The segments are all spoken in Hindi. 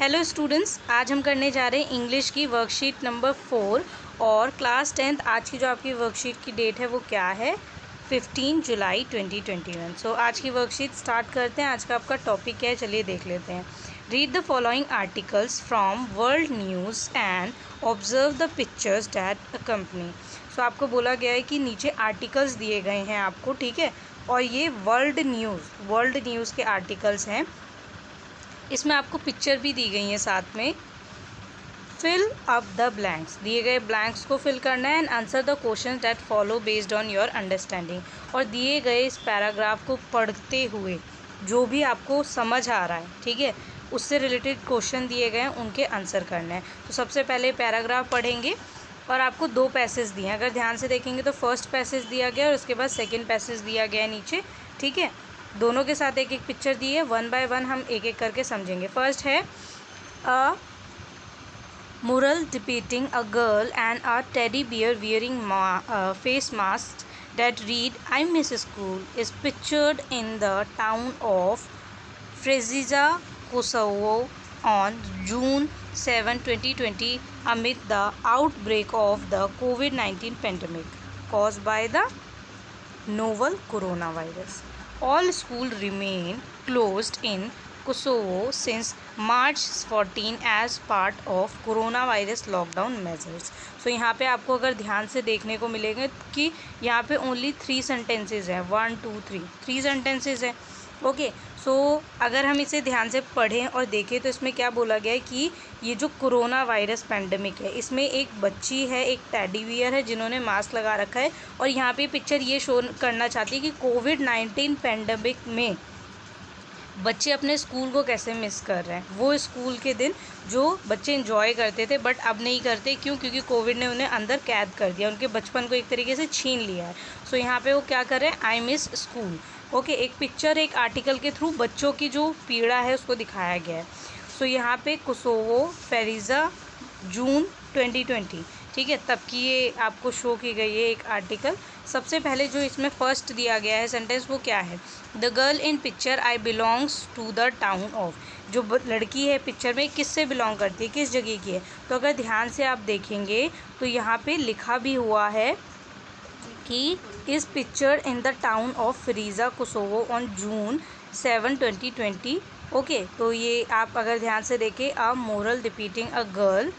हेलो स्टूडेंट्स, आज हम करने जा रहे हैं इंग्लिश की वर्कशीट नंबर 4 और क्लास 10th। आज की जो आपकी वर्कशीट की डेट है वो क्या है? 15 जुलाई 2021। सो आज की वर्कशीट स्टार्ट करते हैं। आज का आपका टॉपिक क्या है, चलिए देख लेते हैं। Read the following articles from world news and observe the pictures that accompany. So आपको बोला गया है कि नीचे आर्टिकल्स दिए गए हैं आपको, ठीक है, और ये वर्ल्ड न्यूज़ के आर्टिकल्स हैं। इसमें आपको पिक्चर भी दी गई है साथ में। फिल अप द ब्लैंक्स, दिए गए ब्लैंक्स को फिल करना है and answer the question that follow based on your understanding. और दिए गए इस पैराग्राफ को पढ़ते हुए जो भी आपको समझ आ रहा है, ठीक है, उससे रिलेटेड क्वेश्चन दिए गए हैं, उनके आंसर करने हैं। तो सबसे पहले पैराग्राफ पढ़ेंगे और आपको दो पैसेज दिए हैं। अगर ध्यान से देखेंगे तो फर्स्ट पैसेज दिया गया और उसके बाद सेकेंड पैसेज दिया गया है नीचे, ठीक है। दोनों के साथ एक एक पिक्चर दी है, वन बाय वन हम एक एक करके समझेंगे। फर्स्ट है अ mural depicting a girl and a teddy bear wearing face masks that read "I miss school" is pictured in the town of Frezisa, Kosovo on June 7, 2020 amid the outbreak of the COVID-19 pandemic caused by the novel coronavirus. All schools remain closed in Kosovo since March 14 as part of coronavirus lockdown measures. So यहाँ पे आपको अगर ध्यान से देखने को मिलेगा कि यहाँ पे ओनली 3 सेंटेंसेज हैं, 1 2 3 सेंटेंसेज हैं। ओके, सो अगर हम इसे ध्यान से पढ़ें और देखें तो इसमें क्या बोला गया है कि ये जो कोरोना वायरस पैंडमिक है, इसमें एक बच्ची है, एक टेडी बियर है जिन्होंने मास्क लगा रखा है। और यहाँ पे पिक्चर ये शो करना चाहती है कि कोविड-19 पैंडमिक में बच्चे अपने स्कूल को कैसे मिस कर रहे हैं। वो स्कूल के दिन जो बच्चे एंजॉय करते थे बट अब नहीं करते, क्यों? क्योंकि कोविड ने उन्हें अंदर कैद कर दिया, उनके बचपन को एक तरीके से छीन लिया है। सो यहाँ पे वो क्या कर रहे हैं, आई मिस स्कूल। ओके, एक पिक्चर, एक आर्टिकल के थ्रू बच्चों की जो पीड़ा है उसको दिखाया गया है। सो यहाँ पे कोसोवो, फेरिजा, जून 2020, ठीक है, तब की ये आपको शो की गई है एक आर्टिकल। सबसे पहले जो इसमें फर्स्ट दिया गया है सेंटेंस वो क्या है? The girl in picture I belongs to the town of. जो लड़की है पिक्चर में किससे बिलोंग करती है, किस जगह की है? तो अगर ध्यान से आप देखेंगे तो यहाँ पे लिखा भी हुआ है कि इस picture in the town of Ferizaj, Kosovo on June 7, 2020। Okay, तो ये आप अगर ध्यान से देखें, a mural depicting a girl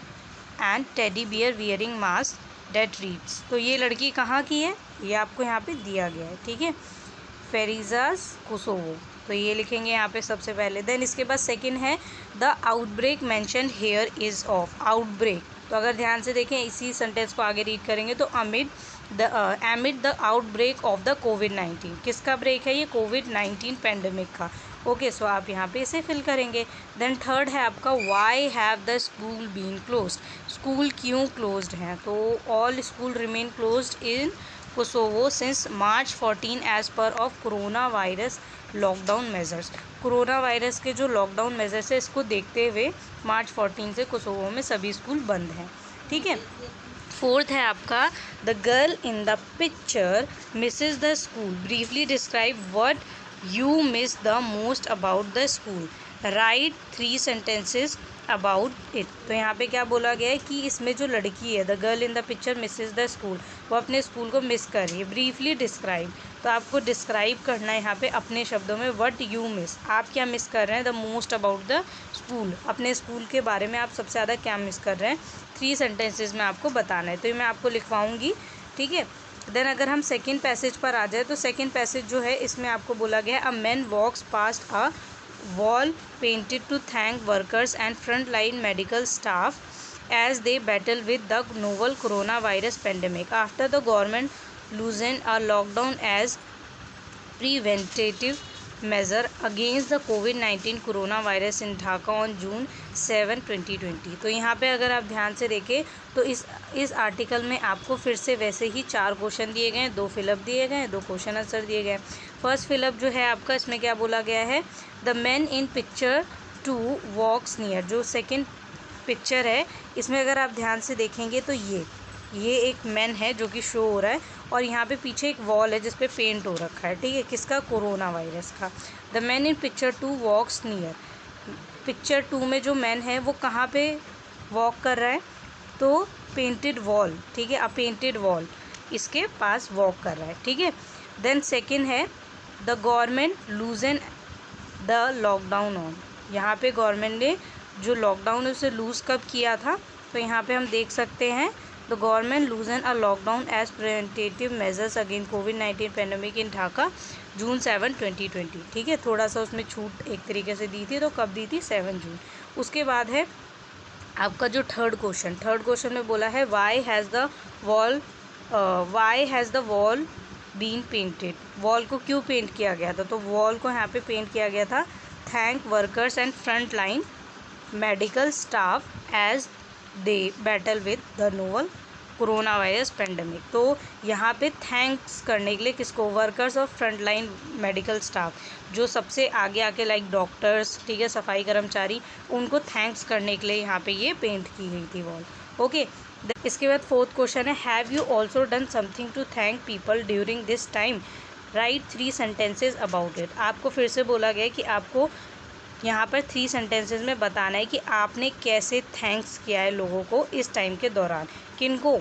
and teddy bear wearing mask that reads. तो ये लड़की कहाँ की है, ये आपको यहाँ पे दिया गया है, ठीक है, फेरिजास, कोसोवो। तो ये लिखेंगे यहाँ पे सबसे पहले। देन इसके बाद सेकंड है the outbreak mention here is of. Outbreak, तो अगर ध्यान से देखें इसी सेंटेंस को आगे रीड करेंगे तो amid the outbreak of the कोविड-19। किसका ब्रेक है ये? कोविड-19 पैंडमिक का। ओके, सो आप यहाँ पे इसे फिल करेंगे। देन थर्ड है आपका why have the school been closed. School क्यों क्लोज्ड हैं? तो all school remain closed in Kosovo since March 14 as part of corona virus lockdown measures. Corona virus के जो लॉकडाउन मेजर्स है इसको देखते हुए मार्च 14 से कोसोवो में सभी स्कूल बंद हैं, ठीक है। फोर्थ है आपका the girl in the picture misses the school. Briefly describe what you miss the most about the school. Write 3 sentences about it. तो यहाँ पे क्या बोला गया है कि इसमें जो लड़की है, the girl in the picture misses the school, वो अपने स्कूल को मिस कर रही है। ब्रीफली डिस्क्राइब, तो आपको डिस्क्राइब करना है यहाँ पे अपने शब्दों में, व्हाट यू मिस, आप क्या मिस कर रहे हैं, the most about the school, अपने स्कूल के बारे में आप सबसे ज़्यादा क्या मिस कर रहे हैं। 3 सेंटेंसेज में आपको बताना है, तो ये मैं आपको लिखवाऊँगी, ठीक है। देन अगर हम सेकेंड पैसेज पर आ जाए तो सेकेंड पैसेज जो है इसमें आपको बोला गया है a man walks past a wall painted to thank workers and frontline medical staff as they battle with the novel coronavirus pandemic after the government loosened a lockdown as preventative measure against the COVID-19 coronavirus in Dhaka on June 7, 2020। तो यहाँ पे अगर आप ध्यान से देखें तो इस आर्टिकल में आपको फिर से वैसे ही 4 क्वेश्चन दिए गए हैं, 2 फिलअप दिए गए हैं, 2 क्वेश्चन आंसर दिए गए हैं। फर्स्ट फिलअप जो है आपका, इसमें क्या बोला गया है, the man in picture two walks near. जो सेकेंड पिक्चर है इसमें अगर आप ध्यान से देखेंगे तो ये एक मैन है जो कि शो हो रहा है और यहाँ पे पीछे एक वॉल है जिस पे पेंट हो रखा है, ठीक है, किसका? कोरोना वायरस का। The man in picture two walks near picture 2 में जो मैन है वो कहाँ पे वॉक कर रहा है, तो पेंटेड वॉल, ठीक है, अ पेंटेड वॉल इसके पास वॉक कर रहा है, ठीक है। देन सेकेंड है the government लूजन the lockdown on, यहाँ पे गवर्नमेंट ने जो लॉकडाउन है उसे लूज़ कब किया था, तो यहाँ पे हम देख सकते हैं the government loosen a lockdown as preventive measures against कोविड-19 पैंडेमिक इन ढाका जून 7, 2020, ठीक है। थोड़ा सा उसमें छूट एक तरीके से दी थी, तो कब दी थी, 7 जून। उसके बाद है आपका जो थर्ड क्वेश्चन में बोला है why has the wall been painted, wall को क्यों पेंट किया गया था, तो वॉल को यहाँ पे पेंट किया गया था thank workers and front line medical staff as they battle with the novel corona virus pandemic. तो यहाँ पे थैंक्स करने के लिए किसको, वर्कर्स और फ्रंट लाइन मेडिकल स्टाफ, जो सबसे आगे आके लाइक डॉक्टर्स, ठीक है, सफाई कर्मचारी, उनको थैंक्स करने के लिए यहाँ पे ये पेंट की गई थी वॉल, ओके। इसके बाद फोर्थ क्वेश्चन है have you also done something to thank people during this time, write 3 sentences about it. आपको फिर से बोला गया कि आपको यहाँ पर 3 सेंटेंसेज में बताना है कि आपने कैसे थैंक्स किया है लोगों को इस टाइम के दौरान, किनको,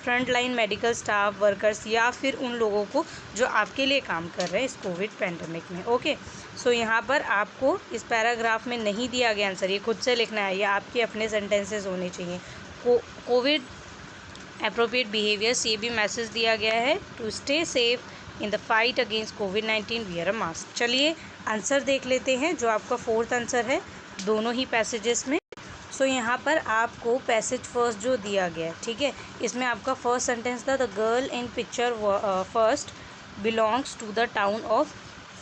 front line medical staff, workers, या फिर उन लोगों को जो आपके लिए काम कर रहे हैं इस कोविड पैंडेमिक में, ओके। सो यहाँ पर आपको इस पैराग्राफ में नहीं दिया गया आंसर, ये खुद से लिखना है, ये आपके अपने सेंटेंसेज होने चाहिए। कोविड एप्रोप्रिएट बिहेवियर्स, ये भी मैसेज दिया गया है to stay safe in the fight against कोविड-19 वियर अ मास्क। चलिए आंसर देख लेते हैं, जो आपका फोर्थ आंसर है दोनों ही पैसेजेस में। सो यहाँ पर आपको पैसेज फर्स्ट जो दिया गया है, ठीक है, इसमें आपका फर्स्ट सेंटेंस था the girl in picture first belongs to the town of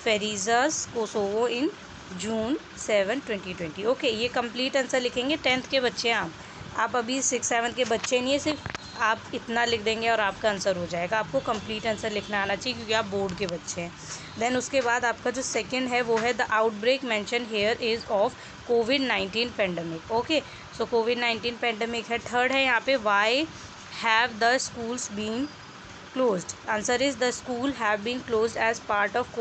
Ferizaj Kosovo in June 7, 2020, okay. ये कंप्लीट आंसर लिखेंगे, 10th के बच्चे हैं आप अभी 6, 7 के बच्चे नहीं है, सिर्फ आप इतना लिख देंगे और आपका आंसर हो जाएगा। आपको कंप्लीट आंसर लिखना आना चाहिए क्योंकि आप बोर्ड के बच्चे हैं। देन उसके बाद आपका जो सेकंड है वो है the outbreak mention here is of covid pandemic, okay. So covid pandemic है। थर्ड है यहाँ पे why have the schools been closed, answer is the school have been closed as part of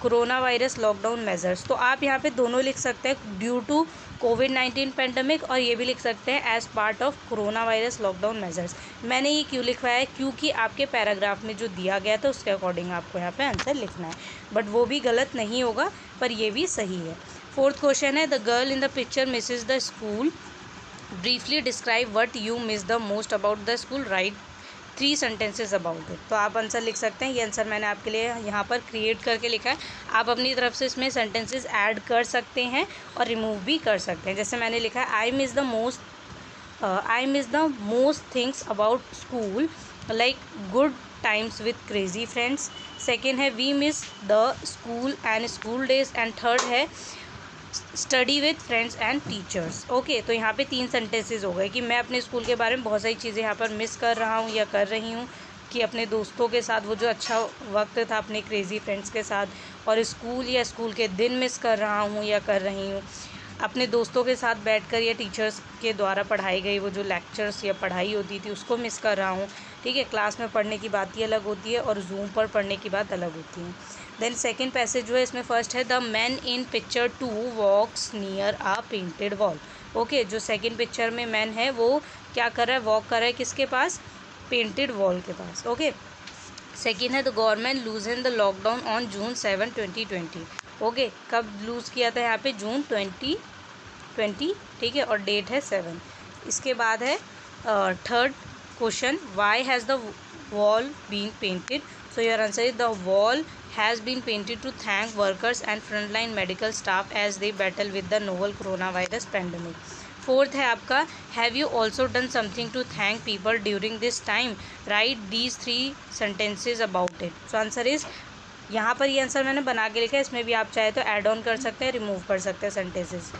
corona virus lockdown measures. तो आप यहाँ पे दोनों लिख सकते हैं, ड्यू टू कोविड-19 पेंडेमिक, और ये भी लिख सकते हैं as part of corona virus lockdown measures. मैंने ये क्यों लिखवाया है, क्योंकि आपके पैराग्राफ में जो दिया गया था उसके अकॉर्डिंग आपको यहाँ पे आंसर लिखना है, बट वो भी गलत नहीं होगा, पर ये भी सही है। फोर्थ क्वेश्चन है the girl in the picture misses the school, briefly describe what you miss the most about the school, write 3 sentences about it. तो आप आंसर लिख सकते हैं, ये आंसर मैंने आपके लिए यहाँ पर क्रिएट करके लिखा है। आप अपनी तरफ से इसमें सेंटेंसेज ऐड कर सकते हैं और रिमूव भी कर सकते हैं। जैसे मैंने लिखा है I miss the most things about school like good times with crazy friends. Second है we miss the school and school days, and third है study with friends and teachers, okay. तो यहाँ पे 3 सेंटेंसेज हो गए कि मैं अपने स्कूल के बारे में बहुत सारी चीज़ें यहाँ पर मिस कर रहा हूँ या कर रही हूँ, कि अपने दोस्तों के साथ वो जो अच्छा वक्त था अपने क्रेज़ी फ्रेंड्स के साथ, और स्कूल या स्कूल के दिन मिस कर रहा हूँ या कर रही हूँ, अपने दोस्तों के साथ बैठकर या टीचर्स के द्वारा पढ़ाई गई वो जो लेक्चर्स या पढ़ाई होती थी उसको मिस कर रहा हूँ, ठीक है। क्लास में पढ़ने की बात ही अलग होती है और जूम पर पढ़ने की बात अलग होती है। देन सेकेंड पैसेज जो है इसमें फर्स्ट है the man in picture 2 walks near a painted wall, okay. जो सेकेंड पिक्चर में मैन है वो क्या कर रहा है, वॉक कर रहा है किसके पास, पेंटेड वॉल के पास, ओके। सेकेंड है the government लूजन the lockdown on June 7, 2020, okay. कब लूज़ किया था यहाँ पे, जून 2020, ठीक है, और डेट है 7। इसके बाद है third question why has the wall been painted, so your answer is the wall has been painted to thank workers and frontline medical staff as they battle with the novel coronavirus pandemic. Fourth है आपका have you also done something to thank people during this time, write these 3 sentences about it. so answer is, यहाँ पर ये आंसर मैंने बना के लिखा है, इसमें भी आप चाहे तो ऐड ऑन कर सकते हैं, रिमूव कर सकते हैं sentences.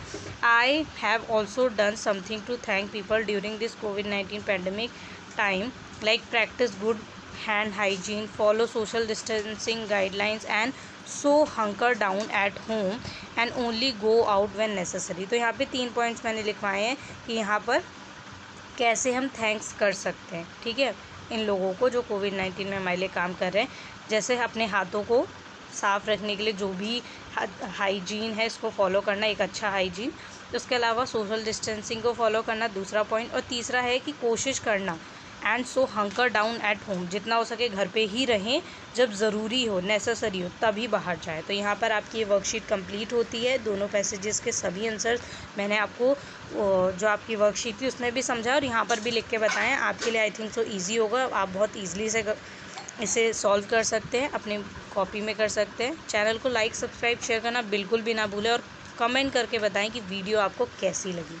I have also done something to thank people during this कोविड-19 pandemic time like practice good hand hygiene, follow social distancing guidelines and so hunker down at home and only go out when necessary. तो यहाँ पे 3 पॉइंट्स मैंने लिखवाए हैं कि यहाँ पर कैसे हम थैंक्स कर सकते हैं, ठीक है, इन लोगों को जो कोविड-19 में हमारे लिए काम कर रहे हैं। जैसे अपने हाथों को साफ़ रखने के लिए जो भी हाइजीन है इसको फॉलो करना, एक अच्छा हाइजीन। उसके अलावा सोशल डिस्टेंसिंग को फॉलो करना दूसरा पॉइंट। और तीसरा है कि कोशिश करना and so hunker down at home, जितना हो सके घर पे ही रहें, जब ज़रूरी हो, नेसेसरी हो तभी बाहर जाए। तो यहाँ पर आपकी ये वर्कशीट कंप्लीट होती है। दोनों पैसेजेस के सभी आंसर्स मैंने आपको जो आपकी वर्कशीट थी उसमें भी समझा और यहाँ पर भी लिख के बताएं। आपके लिए आई थिंक सो ईजी होगा, आप बहुत ईजिली से इसे सॉल्व कर सकते हैं, अपनी कॉपी में कर सकते हैं। चैनल को लाइक, सब्सक्राइब, शेयर करना बिल्कुल भी ना भूलें और कमेंट करके बताएं कि वीडियो आपको कैसी लगी।